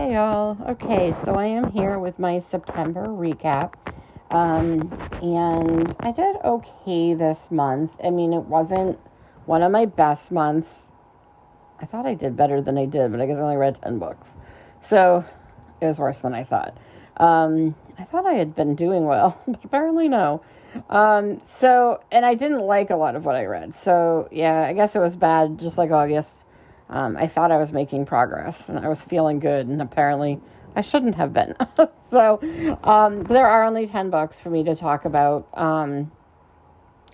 Hi, y'all. Okay, so I am here with my September recap. And I did okay this month. I mean, it wasn't one of my best months. I thought I did better than I did, but I guess I only read 10 books. So it was worse than I thought. I thought I had been doing well, but apparently no. And I didn't like a lot of what I read. So, yeah, I guess it was bad, just like August. I thought I was making progress, and I was feeling good, and apparently I shouldn't have been. So, there are only 10 books for me to talk about, and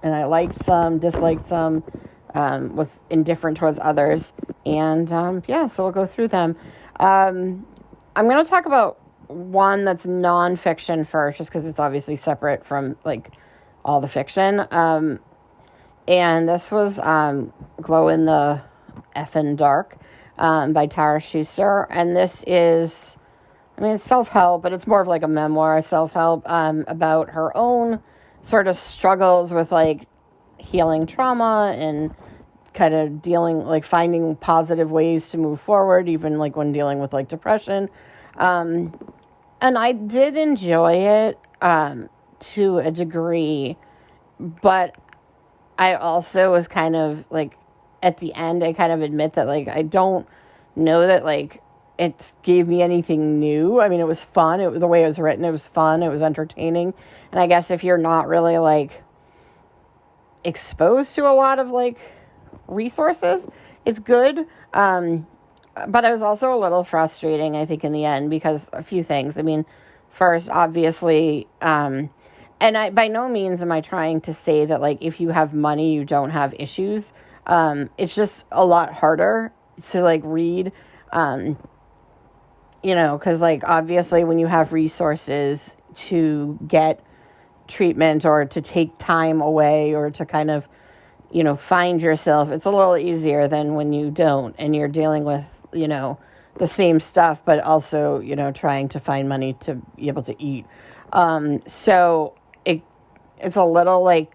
I liked some, disliked some, was indifferent towards others, and, so we'll go through them. I'm going to talk about one that's nonfiction first, just because it's obviously separate from, all the fiction, and this was, Glow in the Effin' Dark, by Tara Schuster, and this is, it's self-help, but it's more of a memoir self-help, about her own sort of struggles with, healing trauma and kind of dealing, finding positive ways to move forward, even, when dealing with, depression, and I did enjoy it, to a degree, but I also was kind of, at the end, I kind of admit that, I don't know that, it gave me anything new. I mean, it was fun. The way it was written, it was fun. It was entertaining. And I guess if you're not really, exposed to a lot of, resources, it's good. But it was also a little frustrating, I think, in the end, because a few things. I mean, first, obviously, and by no means am I trying to say that, if you have money, you don't have issues. It's just a lot harder to, read, because, obviously when you have resources to get treatment or to take time away or to kind of, find yourself, it's a little easier than when you don't and you're dealing with, the same stuff, but also, trying to find money to be able to eat. So it's a little,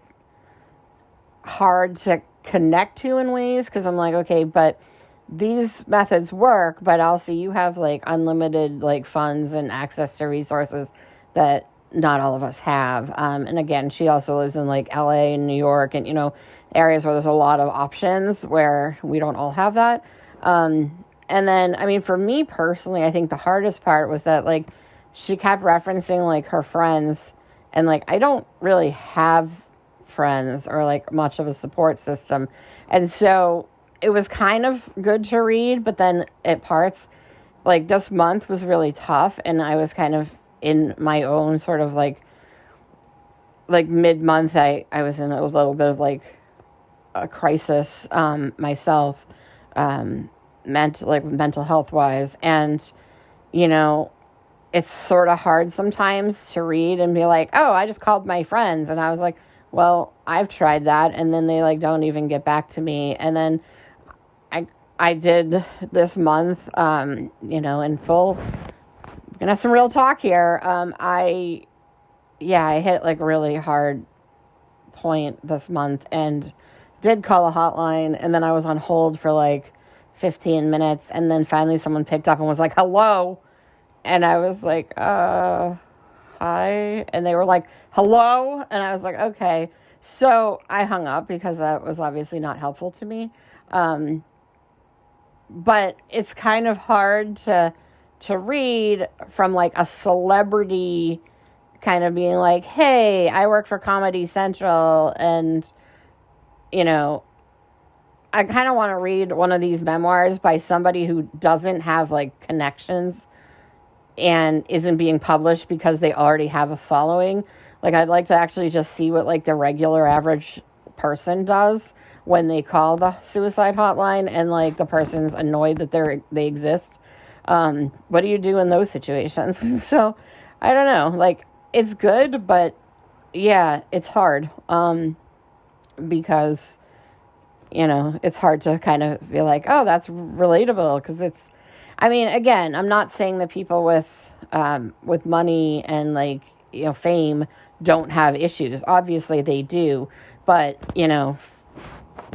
hard to connect to in ways, because I'm okay, but these methods work, but also you have unlimited funds and access to resources that not all of us have. And again, she also lives in LA and New York and areas where there's a lot of options where we don't all have that. And then for me personally, I think the hardest part was that she kept referencing her friends, and I don't really have friends or much of a support system, and so it was kind of good to read, but then at parts this month was really tough, and I was kind of in my own sort of mid-month I was in a little bit of a crisis myself, mental health wise, and it's sort of hard sometimes to read and be oh, I just called my friends, and I was well, I've tried that, and then they don't even get back to me. And then I did this month, in full. I'm gonna have some real talk here. I hit a really hard point this month and did call a hotline, and then I was on hold for 15 minutes, and then finally someone picked up and was hello, and I was hi, and they were hello, and I was okay. So I hung up because that was obviously not helpful to me. But it's kind of hard to read from a celebrity kind of being hey, I work for Comedy Central, and I kind of want to read one of these memoirs by somebody who doesn't have connections and isn't being published because they already have a following. I'd like to actually just see what the regular average person does when they call the suicide hotline, and the person's annoyed that they exist. What do you do in those situations? So I don't know, it's good, but yeah, it's hard, because it's hard to kind of be oh, that's relatable, because it's, again, I'm not saying that people with money and fame don't have issues. Obviously they do, but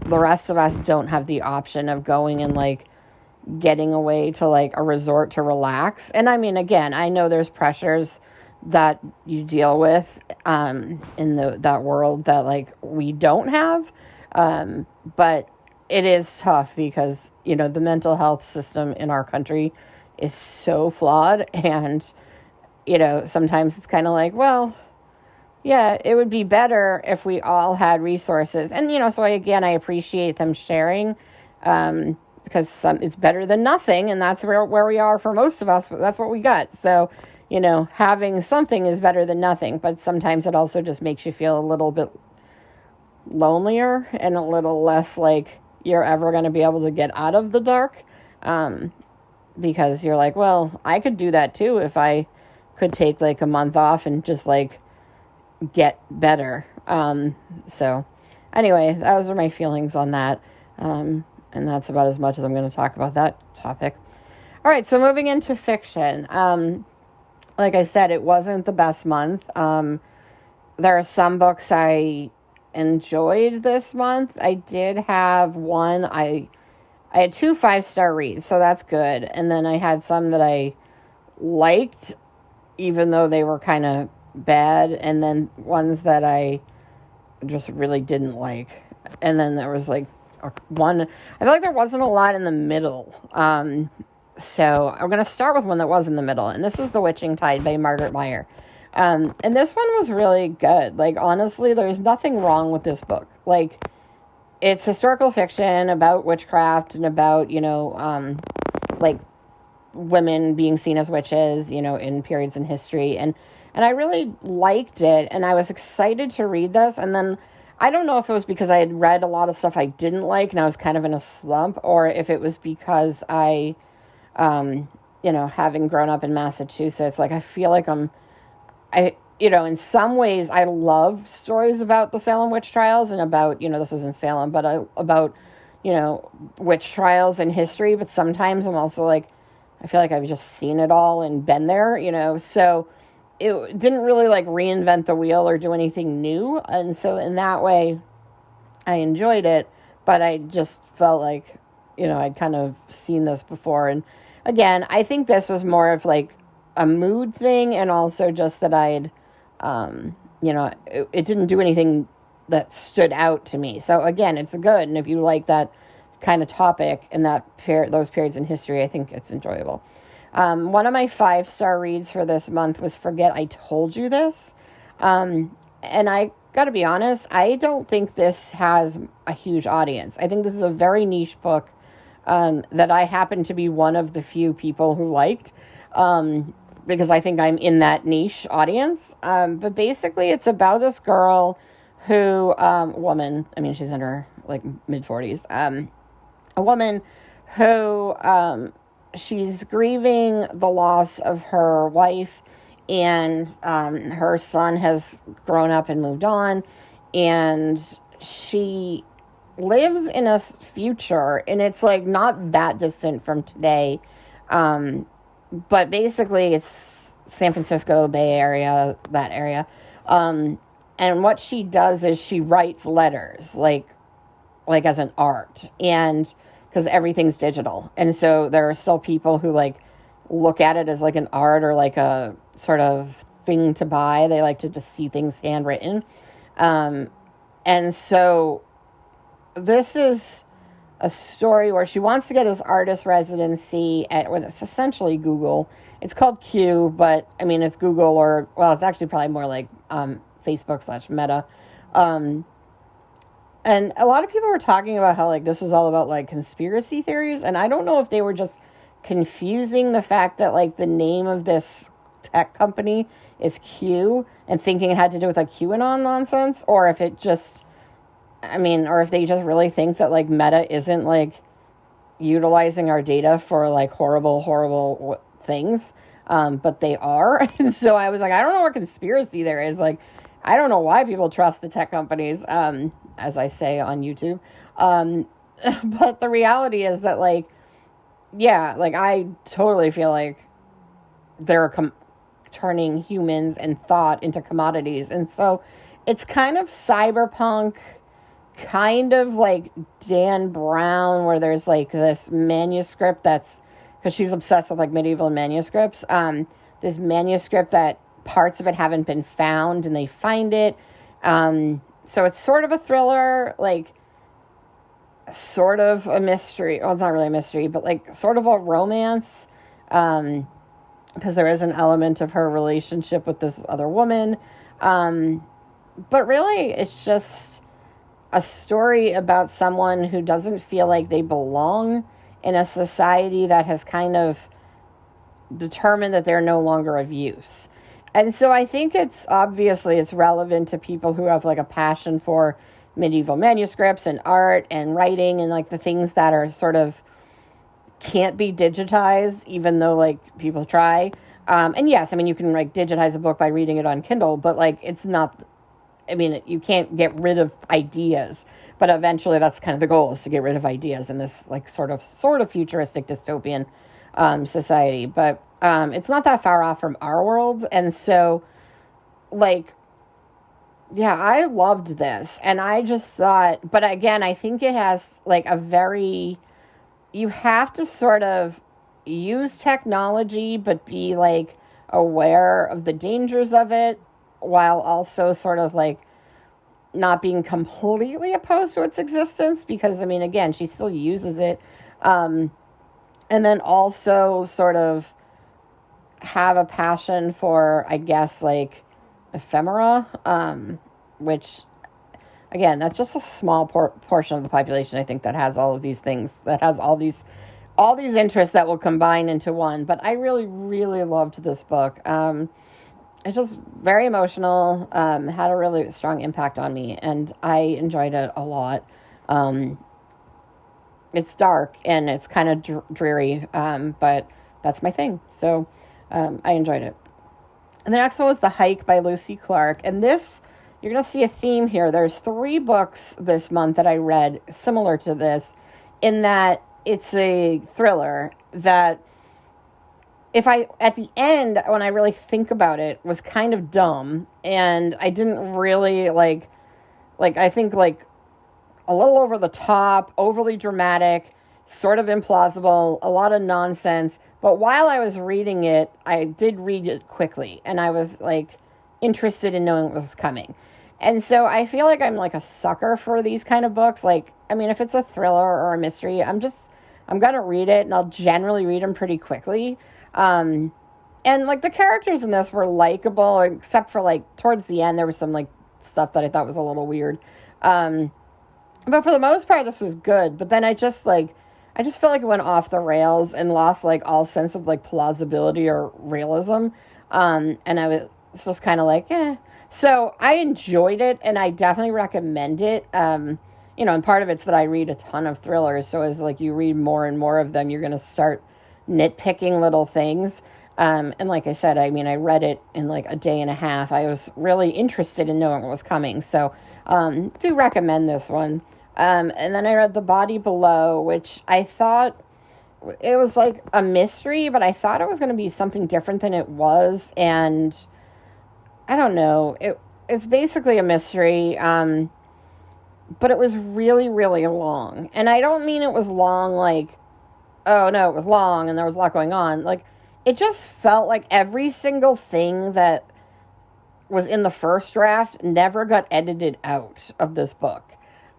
the rest of us don't have the option of going and getting away to like a resort to relax. And I mean, again, I know there's pressures that you deal with in that world that like we don't have, but it is tough because the mental health system in our country is so flawed, and sometimes it's kind of like, well, yeah, it would be better if we all had resources. And so I appreciate them sharing, because it's better than nothing, and that's where we are for most of us. That's what we got. So having something is better than nothing, but sometimes it also just makes you feel a little bit lonelier and a little less like you're ever going to be able to get out of the dark, because you're like, well, I could do that too if I could take like a month off and just like get better. So anyway, those are my feelings on that, and that's about as much as I'm going to talk about that topic. All right, so moving into fiction. Like I said, it wasn't the best month. There are some books I enjoyed this month. I did have one. I had 2 5-star reads, so that's good. And then I had some that I liked, even though they were kind of bad. And then ones that I just really didn't like. And then there was like one. I feel like there wasn't a lot in the middle. So I'm going to start with one that was in the middle, and this is The Witching Tide by Margaret Meyer. And this one was really good. Like, honestly, there's nothing wrong with this book. Like, it's historical fiction about witchcraft and about, like, women being seen as witches, in periods in history. And I really liked it, and I was excited to read this. And then I don't know if it was because I had read a lot of stuff I didn't like, and I was kind of in a slump, or if it was because I... having grown up in Massachusetts, like I feel like in some ways I love stories about the Salem witch trials and about, this isn't Salem, but about, witch trials and history. But sometimes I'm also like, I feel like I've just seen it all and been there, so it didn't really like reinvent the wheel or do anything new. And so in that way, I enjoyed it, but I just felt like, I'd kind of seen this before. And again, I think this was more of like a mood thing, and also just that I'd, it didn't do anything that stood out to me. So again, it's good, and if you like that kind of topic and those periods in history, I think it's enjoyable. One of my 5-star reads for this month was Forget I Told You This. And I gotta be honest, I don't think this has a huge audience. I think this is a very niche book, that I happen to be one of the few people who liked, because I think I'm in that niche audience. But basically it's about this girl who, woman, I mean, she's in her like mid-40s, a woman who, she's grieving the loss of her wife, and her son has grown up and moved on, and she lives in a future, and it's like not that distant from today, but basically it's San Francisco Bay Area, that area, and what she does is she writes letters like as an art, and because everything's digital, and so there are still people who like look at it as like an art or like a sort of thing to buy. They like to just see things handwritten, and so this is a story where she wants to get this artist residency at what it's essentially Google. It's called Q, but I mean it's Google, or well, it's actually probably more like Facebook/Meta. And a lot of people were talking about how like this was all about like conspiracy theories, and I don't know if they were just confusing the fact that like the name of this tech company is Q and thinking it had to do with like QAnon nonsense, or if it just, I mean, or if they just really think that like Meta isn't like utilizing our data for like horrible things, but they are. And so I was like, I don't know what conspiracy there is. Like, I don't know why people trust the tech companies, as I say on YouTube. But the reality is that like, yeah, like I totally feel like they're turning humans and thought into commodities. And so it's kind of cyberpunk kind of like Dan Brown, where there's like this manuscript that's, because she's obsessed with like medieval manuscripts, this manuscript that parts of it haven't been found and they find it. So it's sort of a thriller, like sort of a mystery. Well, it's not really a mystery, but like sort of a romance, because there is an element of her relationship with this other woman. But really, it's just a story about someone who doesn't feel like they belong in a society that has kind of determined that they're no longer of use. And so I think it's relevant to people who have like a passion for medieval manuscripts and art and writing and like the things that are sort of can't be digitized, even though like people try. And yes, I mean, you can like digitize a book by reading it on Kindle, but like it's not, I mean, you can't get rid of ideas, but eventually that's kind of the goal, is to get rid of ideas in this like sort of futuristic dystopian society. But it's not that far off from our world. And so like, yeah, I loved this. And I just thought, but again, I think it has like a very, you have to sort of use technology, but be like aware of the dangers of it, while also sort of like not being completely opposed to its existence, because I mean, again, she still uses it. And then also sort of have a passion for, I guess, like ephemera, which again, that's just a small portion of the population, I think, that has all of these things, that has all these interests that will combine into one. But I really, really loved this book. It's just very emotional, had a really strong impact on me, and I enjoyed it a lot. It's dark, and it's kind of dreary, but that's my thing, so I enjoyed it. And the next one was The Hike by Lucy Clark, and this, you're going to see a theme here. There's 3 books this month that I read similar to this, in that it's a thriller that, at the end, when I really think about it, was kind of dumb, and I didn't really like I think like a little over the top, overly dramatic, sort of implausible, a lot of nonsense. But while I was reading it, I did read it quickly, and I was like interested in knowing what was coming. And so I feel like I'm like a sucker for these kind of books. Like, I mean, if it's a thriller or a mystery, I'm gonna read it, and I'll generally read them pretty quickly. And like the characters in this were likable, except for like towards the end there was some like stuff that I thought was a little weird. But for the most part this was good. But then I just felt like it went off the rails and lost like all sense of like plausibility or realism. And I was just kind of like, eh. So I enjoyed it, and I definitely recommend it. You know, and part of it's that I read a ton of thrillers, so as like you read more and more of them, you're going to start nitpicking little things. And like I said, I mean, I read it in like a day and a half. I was really interested in knowing what was coming. So, do recommend this one. And then I read The Body Below, which I thought it was like a mystery, but I thought it was going to be something different than it was. And I don't know, it's basically a mystery. But it was really, really long. And I don't mean it was long like, oh no, it was long and there was a lot going on. Like, it just felt like every single thing that was in the first draft never got edited out of this book.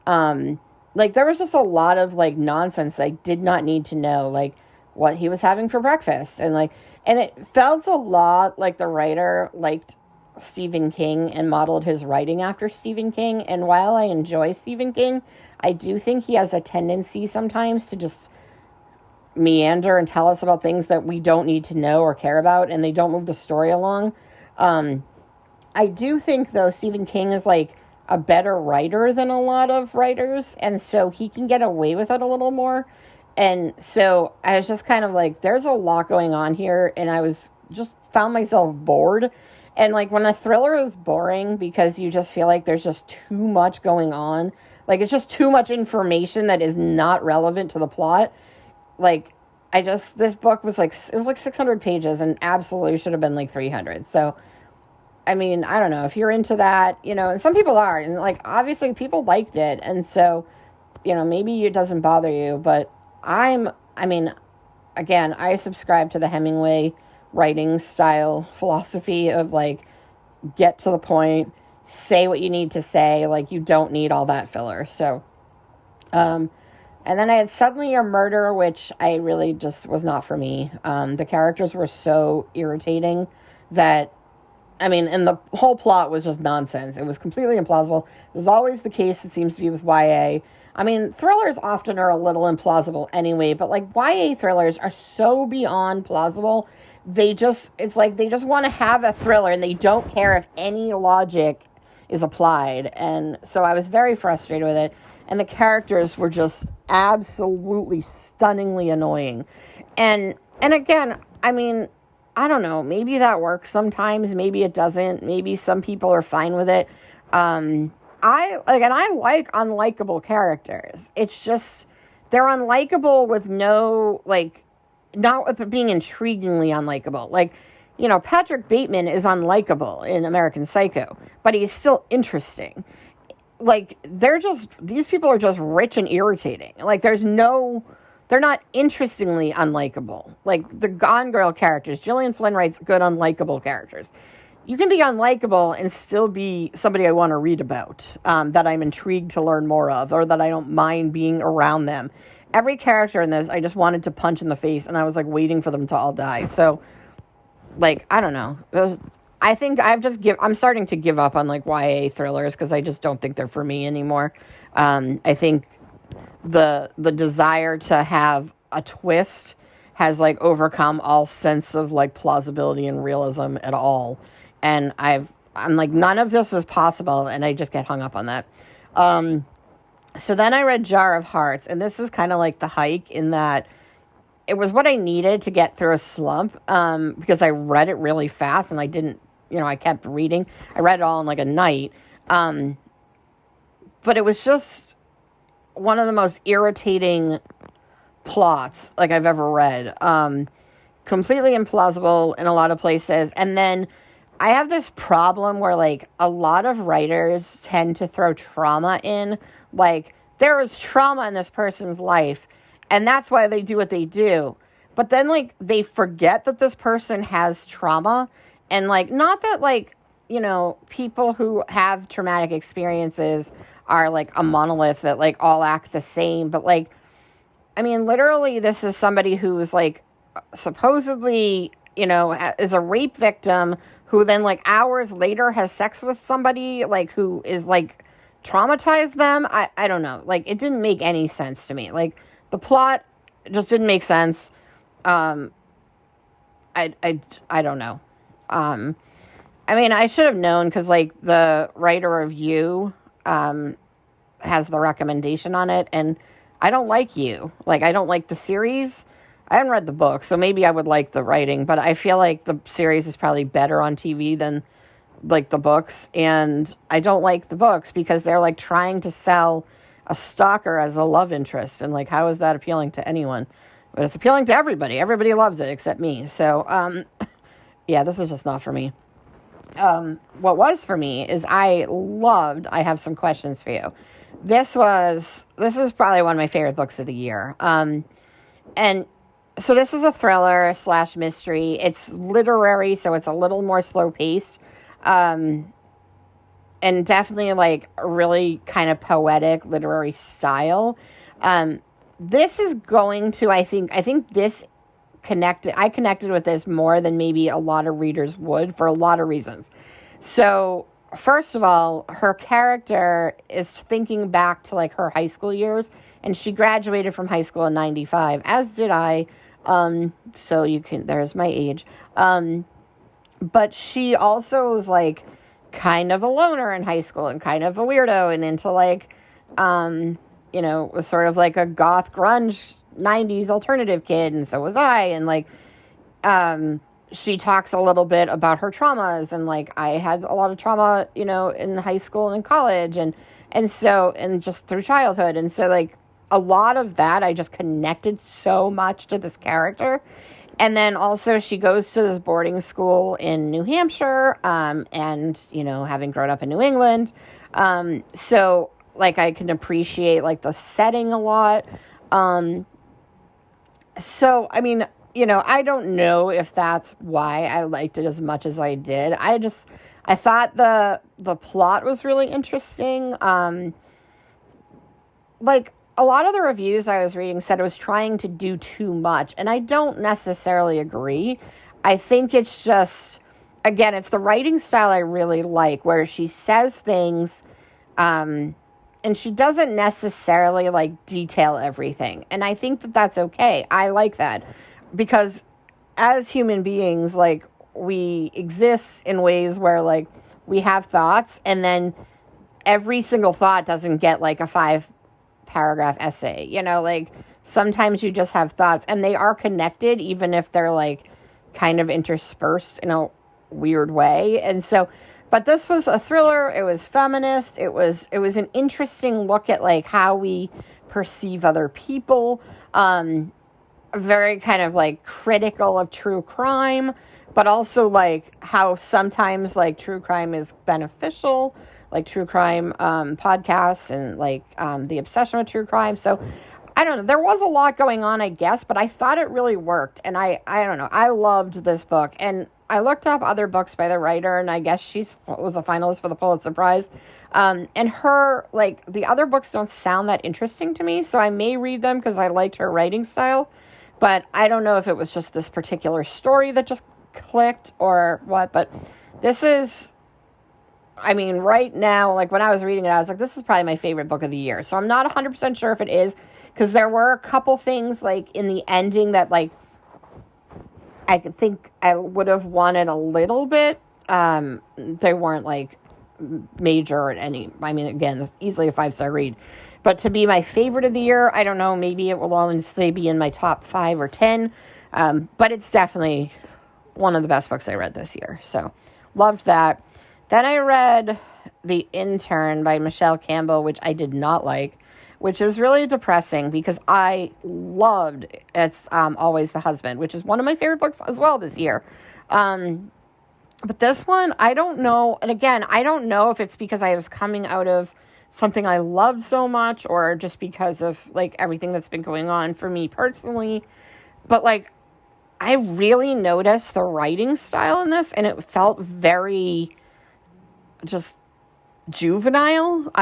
Like, there was just a lot of like nonsense I did not need to know, like what he was having for breakfast, and it felt a lot like the writer liked Stephen King and modeled his writing after Stephen King. And while I enjoy Stephen King, I do think he has a tendency sometimes to just meander and tell us about things that we don't need to know or care about, and they don't move the story along. I do think, though, Stephen King is like a better writer than a lot of writers, and so he can get away with it a little more. And so I was just kind of like, there's a lot going on here, and I was just found myself bored. And like, when a thriller is boring because you just feel like there's just too much going on, like it's just too much information that is not relevant to the plot. Like, this book was like, it was like 600 pages and absolutely should have been like 300. So I mean, I don't know if you're into that, and some people are, and like obviously people liked it, and so, maybe it doesn't bother you, but I mean, again, I subscribe to the Hemingway writing style philosophy of like, get to the point, say what you need to say, like you don't need all that filler. So, and then I had Suddenly Your Murder, which I really just was not for me. The characters were so irritating that, I mean, and the whole plot was just nonsense. It was completely implausible. It was always the case, it seems to be, with YA. I mean, thrillers often are a little implausible anyway, but like YA thrillers are so beyond plausible. It's like they just want to have a thriller and they don't care if any logic is applied. And so I was very frustrated with it. And the characters were just absolutely stunningly annoying. And again, I mean, I don't know, maybe that works sometimes, maybe it doesn't, maybe some people are fine with it. I like unlikable characters. It's just, they're unlikable with no, like, not with being intriguingly unlikable. Like, Patrick Bateman is unlikable in American Psycho, but he's still interesting. Like, these people are just rich and irritating. Like, they're not interestingly unlikable. Like, the Gone Girl characters, Gillian Flynn writes good unlikable characters. You can be unlikable and still be somebody I want to read about, that I'm intrigued to learn more of, or that I don't mind being around them. Every character in this, I just wanted to punch in the face, and I was, like, waiting for them to all die. So, like, I don't know. I think I'm starting to give up on, like, YA thrillers, because I just don't think they're for me anymore. I think the desire to have a twist has, like, overcome all sense of, like, plausibility and realism at all. And I'm like, none of this is possible, and I just get hung up on that. So then I read Jar of Hearts, and this is kind of like The Hike in that it was what I needed to get through a slump, because I read it really fast, and I didn't, I kept reading. I read it all in like a night. But it was just one of the most irritating plots like I've ever read. Completely implausible in a lot of places. And then I have this problem where, like, a lot of writers tend to throw trauma in. Like, there was trauma in this person's life, and that's why they do what they do. But then, like, they forget that this person has trauma. And, like, not that, like, people who have traumatic experiences are, like, a monolith that, like, all act the same. But, like, I mean, literally, this is somebody who's, like, supposedly, is a rape victim who then, like, hours later has sex with somebody, like, who is, like, traumatized them. I don't know. Like, it didn't make any sense to me. Like, the plot just didn't make sense. I don't know. I mean, I should have known because, like, the writer of You has the recommendation on it, and I don't like You. Like, I don't like the series. I haven't read the book, so maybe I would like the writing, but I feel like the series is probably better on TV than, like, the books, and I don't like the books because they're, like, trying to sell a stalker as a love interest, and, like, how is that appealing to anyone? But it's appealing to everybody. Everybody loves it except me, so, yeah, this is just not for me. What was for me is I have some questions for you. This is probably one of my favorite books of the year, and so this is a thriller / mystery. It's literary, so it's a little more slow paced. And definitely like a really kind of poetic literary style. This is going to, I think I connected with this more than maybe a lot of readers would for a lot of reasons. So first of all, her character is thinking back to like her high school years, and she graduated from high school in 95, as did I. So there's my age. But she also was like kind of a loner in high school and kind of a weirdo and into like, was sort of like a goth grunge 90s alternative kid. And so was I. And like, she talks a little bit about her traumas, and like, I had a lot of trauma, in high school and in college and just through childhood. And so like, a lot of that, I just connected so much to this character. And then also she goes to this boarding school in New Hampshire, and, you know, having grown up in New England, so, like, I can appreciate, like, the setting a lot. So, I mean, you know, I don't know if that's why I liked it as much as I did. I thought the plot was really interesting. Like, a lot of the reviews I was reading said it was trying to do too much, and I don't necessarily agree. I think it's just, again, it's the writing style I really like, where she says things, and she doesn't necessarily, like, detail everything. And I think that that's okay. I like that. Because as human beings, like, we exist in ways where, like, we have thoughts, and then every single thought doesn't get, like, a 5-paragraph essay. You know, like, sometimes you just have thoughts, and they are connected, even if they're, like, kind of interspersed in a weird way. And so, but this was a thriller. It was feminist. It was an interesting look at, like, how we perceive other people. Very kind of, like, critical of true crime, but also, like, how sometimes, like, true crime is beneficial, like true crime podcasts, and, like, the obsession with true crime. So I don't know, there was a lot going on, I guess, but I thought it really worked. And I don't know, I loved this book. And I looked up other books by the writer, and I guess she was a finalist for the Pulitzer Prize. And her, like, the other books don't sound that interesting to me, so I may read them because I liked her writing style. But I don't know if it was just this particular story that just clicked or what. But this is, I mean, right now, like, when I was reading it, I was like, this is probably my favorite book of the year. So I'm not 100% sure if it is, because there were a couple things, like, in the ending that, like, I could think I would have wanted a little bit. They weren't, like, major or any, I mean, again, it's easily a 5-star read. But to be my favorite of the year, I don't know, maybe it will honestly be in my top 5 or 10. But it's definitely one of the best books I read this year. So, loved that. Then I read The Intern by Michelle Campbell, which I did not like, which is really depressing because I loved It's Always the Husband, which is one of my favorite books as well this year. But this one, I don't know. And again, I don't know if it's because I was coming out of something I loved so much, or just because of, like, everything that's been going on for me personally. But, like, I really noticed the writing style in this, and it felt very just juvenile.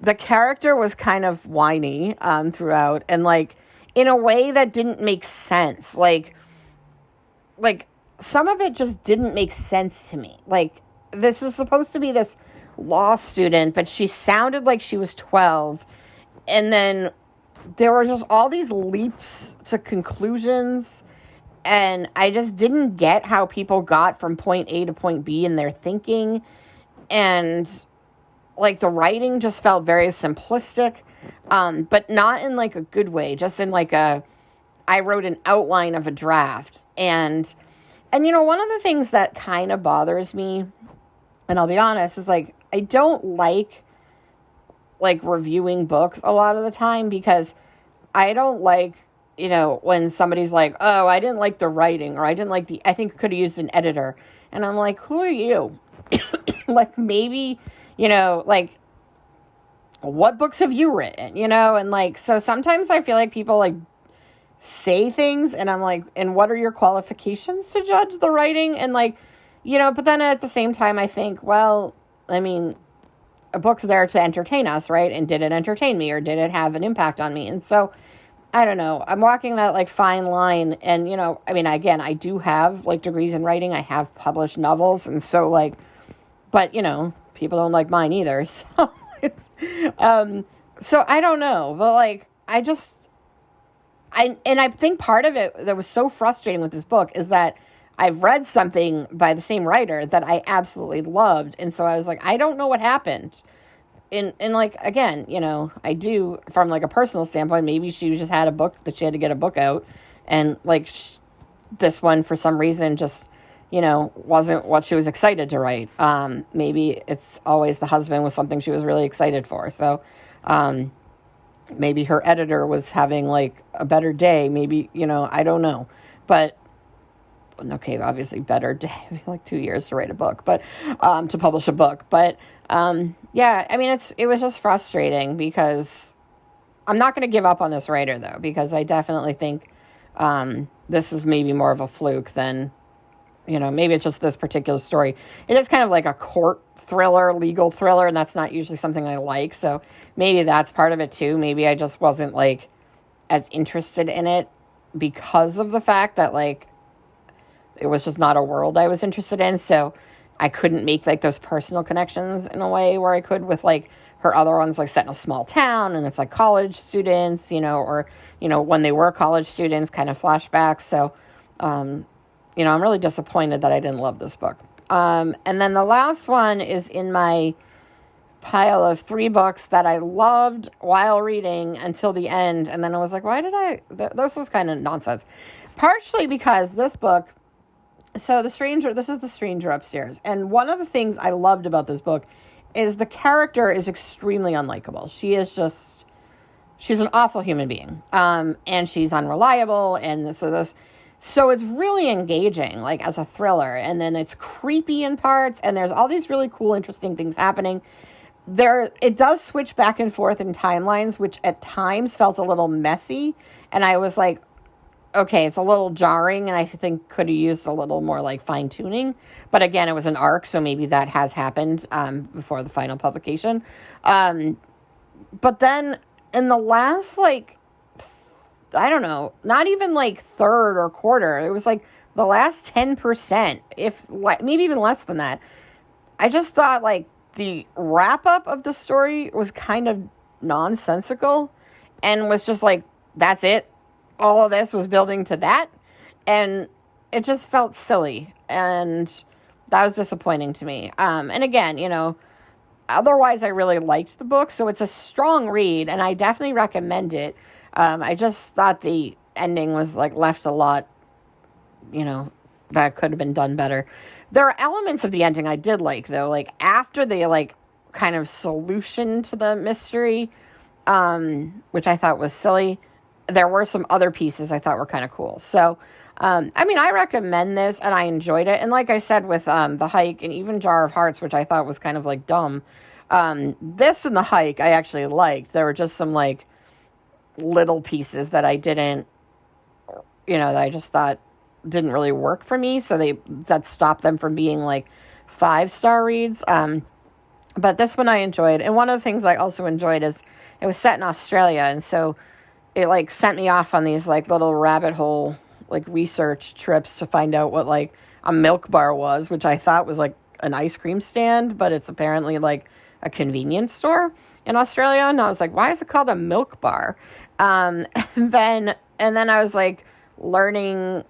The character was kind of whiny throughout, and, like, in a way that didn't make sense. Like some of it just didn't make sense to me. Like, this is supposed to be this law student, but she sounded like she was 12, and then there were just all these leaps to conclusions, and I just didn't get how people got from point A to point B in their thinking. And, like, the writing just felt very simplistic, but not in, like, a good way, just in, like, I wrote an outline of a draft. And you know, one of the things that kind of bothers me, and I'll be honest, is, like, I don't like reviewing books a lot of the time, because I don't like, you know, when somebody's like, oh, I didn't like the writing, or I think could have used an editor. And I'm like, who are you? Like, maybe, you know, like, what books have you written, you know? And, like, so sometimes I feel like people, like, say things, and I'm like, and what are your qualifications to judge the writing? And, like, you know, but then at the same time, I think, well, I mean, a book's there to entertain us, right? And did it entertain me, or did it have an impact on me? And so, I don't know, I'm walking that, like, fine line. And, you know, I mean, again, I do have, like, degrees in writing. I have published novels, and so, like, but, you know, people don't like mine either. So, it's, so I don't know, but, like, I think part of it that was so frustrating with this book is that I've read something by the same writer that I absolutely loved. And so I was like, I don't know what happened. And like, again, you know, I do, from, like, a personal standpoint, maybe she just had a book that she had to get a book out. And, like, this one, for some reason, just, you know, wasn't what she was excited to write. Maybe It's Always the Husband was something she was really excited for. So, maybe her editor was having, like, a better day. Maybe, you know, I don't know. but okay, obviously better to have like 2 years to write a book, but to publish a book. But yeah, I mean, it was just frustrating because I'm not going to give up on this writer though, because I definitely think this is maybe more of a fluke than, maybe it's just this particular story. It is kind of like a court thriller, legal thriller, and that's not usually something I like. So maybe that's part of it too. Maybe I just wasn't like as interested in it because of the fact that like it was just not a world I was interested in. So I couldn't make like those personal connections in a way where I could with like her other ones, like set in a small town and it's like college students, or, when they were college students, kind of flashbacks. So, I'm really disappointed that I didn't love this book. And then the last one is in my pile of 3 books that I loved while reading until the end. And then I was like, why did this was kind of nonsense. Partially because this book, this is The Stranger Upstairs. And one of the things I loved about this book is the character is extremely unlikable. She's an awful human being. And she's unreliable. And so it's really engaging, like as a thriller. And then it's creepy in parts. And there's all these really cool, interesting things happening. It does switch back and forth in timelines, which at times felt a little messy. And I was like, okay, it's a little jarring, and I think could have used a little more like fine tuning. But again, it was an arc, so maybe that has happened before the final publication. But then in the last, like, I don't know, not even like third or quarter, it was like the last 10%, maybe even less than that. I just thought like the wrap up of the story was kind of nonsensical and was just like, that's it. All of this was building to that. And it just felt silly. And that was disappointing to me. And again, otherwise I really liked the book. So it's a strong read and I definitely recommend it. I just thought the ending was like left a lot, that could have been done better. There are elements of the ending I did like though, like after the like kind of solution to the mystery, which I thought was silly. There were some other pieces I thought were kind of cool. So, I recommend this and I enjoyed it. And like I said with The Hike and even Jar of Hearts, which I thought was kind of like dumb, this and The Hike I actually liked. There were just some like little pieces that I didn't, that I just thought didn't really work for me. So that stopped them from being like 5-star reads. But this one I enjoyed. And one of the things I also enjoyed is it was set in Australia. And so it like sent me off on these like little rabbit hole like research trips to find out what like a milk bar was, which I thought was like an ice cream stand, but it's apparently like a convenience store in Australia. And I was like, why is it called a milk bar? And then I was like learning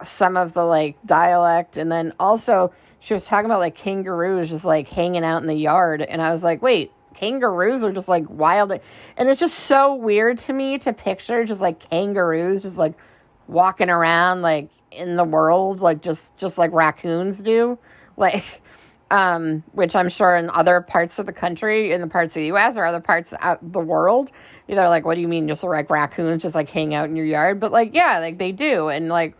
some of the like dialect. And then also she was talking about like kangaroos just like hanging out in the yard. And I was like, wait, kangaroos are just like wild. And it's just so weird to me to picture just like kangaroos just like walking around like in the world, like just like raccoons do, like, which I'm sure in other parts of the country, in the parts of the U.S. or other parts of the world, they're like, what do you mean just like raccoons just like hang out in your yard? But like, yeah, like they do. And like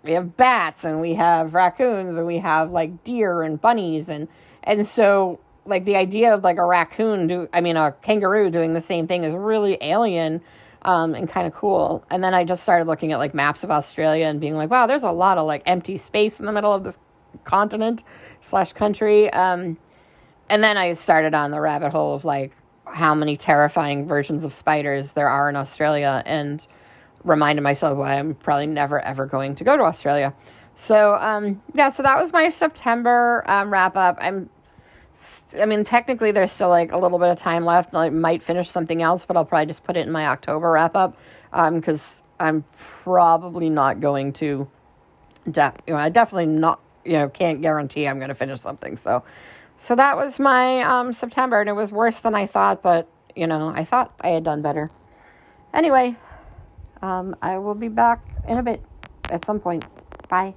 we have bats and we have raccoons and we have like deer and bunnies. And so like the idea of like a kangaroo doing the same thing is really alien, and kind of cool. And then I just started looking at like maps of Australia and being like, wow, there's a lot of like empty space in the middle of this continent/country. And then I started on the rabbit hole of like how many terrifying versions of spiders there are in Australia and reminded myself why I'm probably never ever going to go to Australia. So, so that was my September wrap up. Technically there's still like a little bit of time left. I might finish something else, but I'll probably just put it in my October wrap up. Because I'm probably not going to, I definitely not, can't guarantee I'm going to finish something. So that was my September, and it was worse than I thought, but I thought I had done better. Anyway, I will be back in a bit at some point. Bye.